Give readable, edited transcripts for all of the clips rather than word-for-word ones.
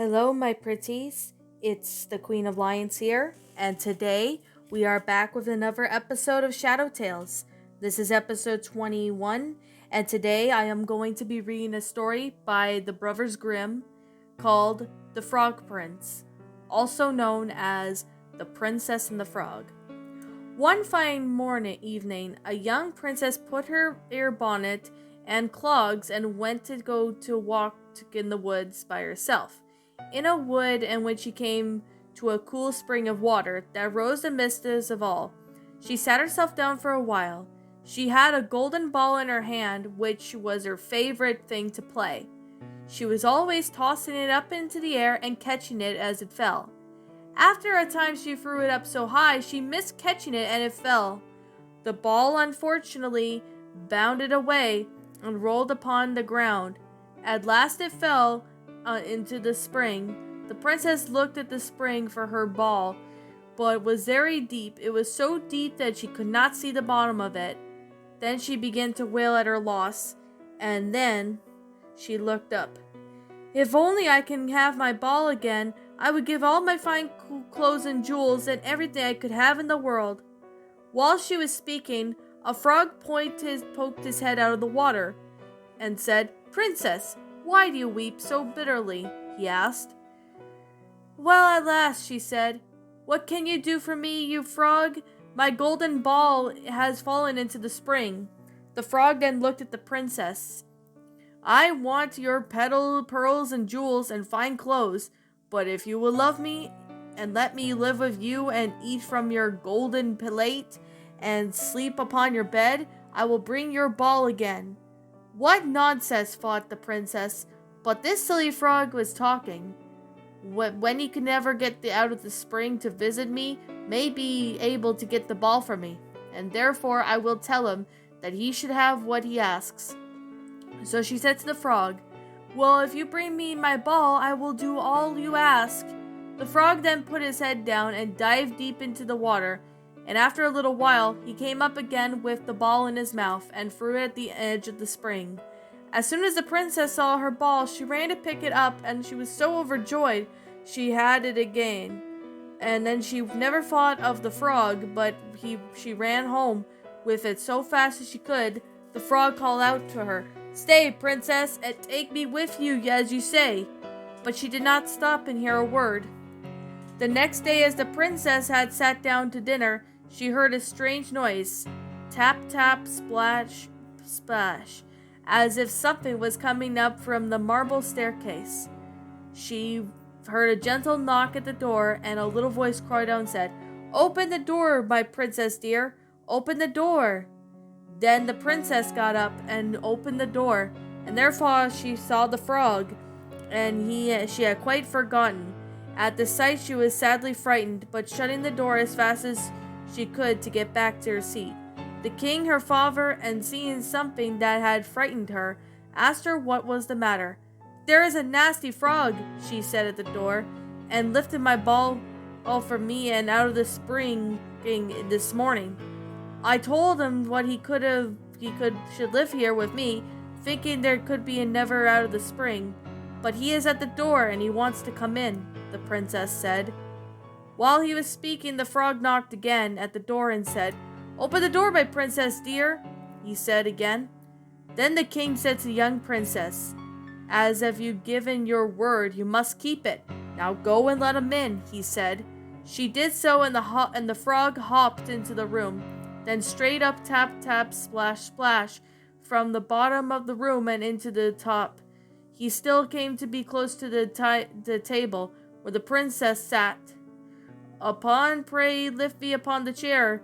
Hello, my pretties. It's the Queen of Lions here, and today we are back with another episode of Shadow Tales. This is episode 21, and today I am going to be reading a story by the Brothers Grimm called The Frog Prince, also known as The Princess and the Frog. One fine evening, a young princess put her ear bonnet and clogs and went to go to walk in the woods by herself. In a wood in which she came to a cool spring of water that rose the midst of all. She sat herself down for a while. She had a golden ball in her hand, which was her favorite thing to play. She was always tossing it up into the air and catching it as it fell. After a time she threw it up so high she missed catching it and it fell. The ball unfortunately bounded away and rolled upon the ground. At last it fell into the spring. The princess looked at the spring for her ball, but it was very deep. It was so deep that she could not see the bottom of it. Then she began to wail at her loss, and then she looked up. If only I can have my ball again, I would give all my fine clothes and jewels and everything I could have in the world. While she was speaking, a frog poked his head out of the water and said, "Princess, why do you weep so bitterly?" he asked. "Well, at last," she said. "What can you do for me, you frog? My golden ball has fallen into the spring." The frog then looked at the princess. "I want your pearls and jewels and fine clothes, but if you will love me and let me live with you and eat from your golden plate and sleep upon your bed, I will bring your ball again." "What nonsense," thought the princess, but this silly frog was talking. When he could never get out of the spring to visit me, may be able to get the ball for me, and therefore I will tell him that he should have what he asks. So she said to the frog, "Well, if you bring me my ball, I will do all you ask." The frog then put his head down and dived deep into the water, and after a little while he came up again with the ball in his mouth and threw it at the edge of the spring. As soon as the princess saw her ball, she ran to pick it up, and she was so overjoyed she had it again. And then she never thought of the frog, but she ran home with it so fast as she could. The frog called out to her, "Stay, princess, and take me with you as you say." But she did not stop and hear a word. The next day, as the princess had sat down to dinner, she heard a strange noise. Tap, tap, splash, splash, as if something was coming up from the marble staircase. She heard a gentle knock at the door, and a little voice cried out and said, "Open the door, my princess dear, open the door." Then the princess got up and opened the door, and therefore she saw the frog, and she had quite forgotten. At the sight she was sadly frightened, but shutting the door as fast as she could to get back to her seat. The king, her father, and seeing something that had frightened her, asked her what was the matter. "There is a nasty frog," she said at the door, "and lifted my ball all for me and out of the spring this morning. I told him what should live here with me, thinking there could be never out of the spring. But he is at the door and he wants to come in," the princess said. While he was speaking, the frog knocked again at the door and said, "Open the door, my princess dear," he said again. Then the king said to the young princess, "As if you've given your word, you must keep it. Now go and let him in," he said. She did so, and the frog hopped into the room. Then straight up, tap, tap, splash, splash, from the bottom of the room and into the top. He still came to be close to the table where the princess sat. Pray lift me upon the chair,"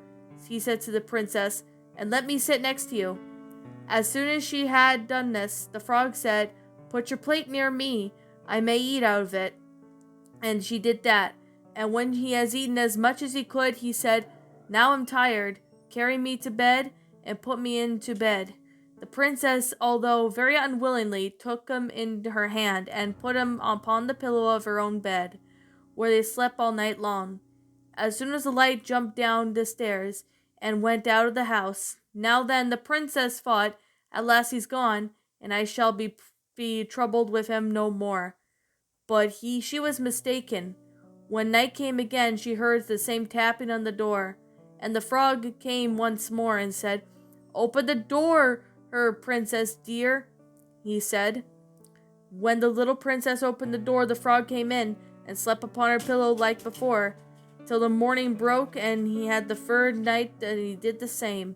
he said to the princess, "and let me sit next to you." As soon as she had done this, the frog said, "Put your plate near me, I may eat out of it." And she did that, and when he has eaten as much as he could, he said, "Now I'm tired. Carry me to bed, and put me into bed." The princess, although very unwillingly, took him in her hand and put him upon the pillow of her own bed, where they slept all night long. As soon as the light jumped down the stairs and went out of the house. "Now then," the princess thought, "at last he's gone, and I shall be troubled with him no more." but she was mistaken. When night came again, she heard the same tapping on the door, and the frog came once more and said, "Open the door, her princess dear," he said. When the little princess opened the door, the frog came in and slept upon her pillow like before, till the morning broke, and he had the third night that he did the same.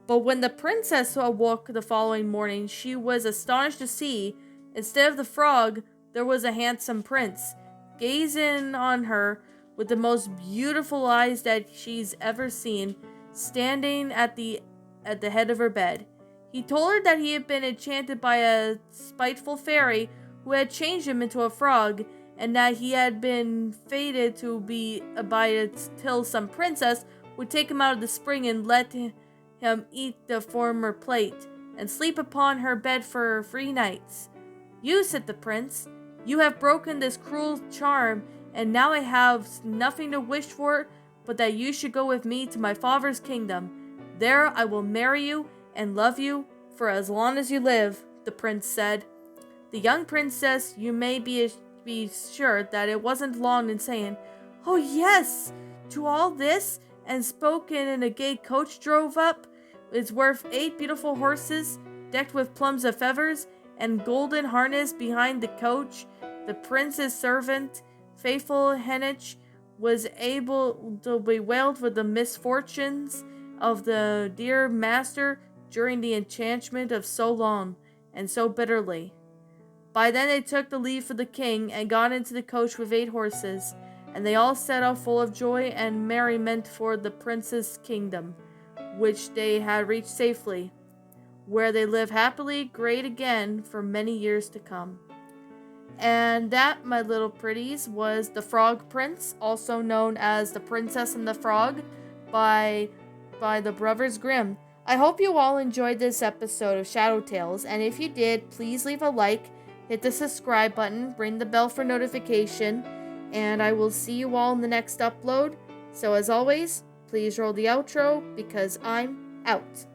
But when the princess awoke the following morning, she was astonished to see, instead of the frog, there was a handsome prince, gazing on her with the most beautiful eyes that she's ever seen, standing at the head of her bed. He told her that he had been enchanted by a spiteful fairy who had changed him into a frog, and that he had been fated to be abided till some princess would take him out of the spring and let him eat the former plate, and sleep upon her bed for 3 nights. "You," said the prince, "you have broken this cruel charm, and now I have nothing to wish for but that you should go with me to my father's kingdom. There I will marry you and love you for as long as you live," the prince said. The young princess, you may be sure that it wasn't long in saying, "Oh yes," to all this, and spoken in a gay coach drove up. It's worth 8 beautiful horses, decked with plumes of feathers, and golden harness behind the coach. The prince's servant, faithful Henich, was able to bewail for the misfortunes of the dear master during the enchantment of so long and so bitterly. By then they took the leave of the king and got into the coach with 8 horses, and they all set out full of joy and merriment for the prince's kingdom, which they had reached safely, where they live happily great again for many years to come. And that, my little pretties, was The Frog Prince, also known as The Princess and the Frog by the Brothers Grimm. I hope you all enjoyed this episode of Shadow Tales, and if you did, please leave a like, hit the subscribe button, ring the bell for notification, and I will see you all in the next upload. So as always, please roll the outro, because I'm out.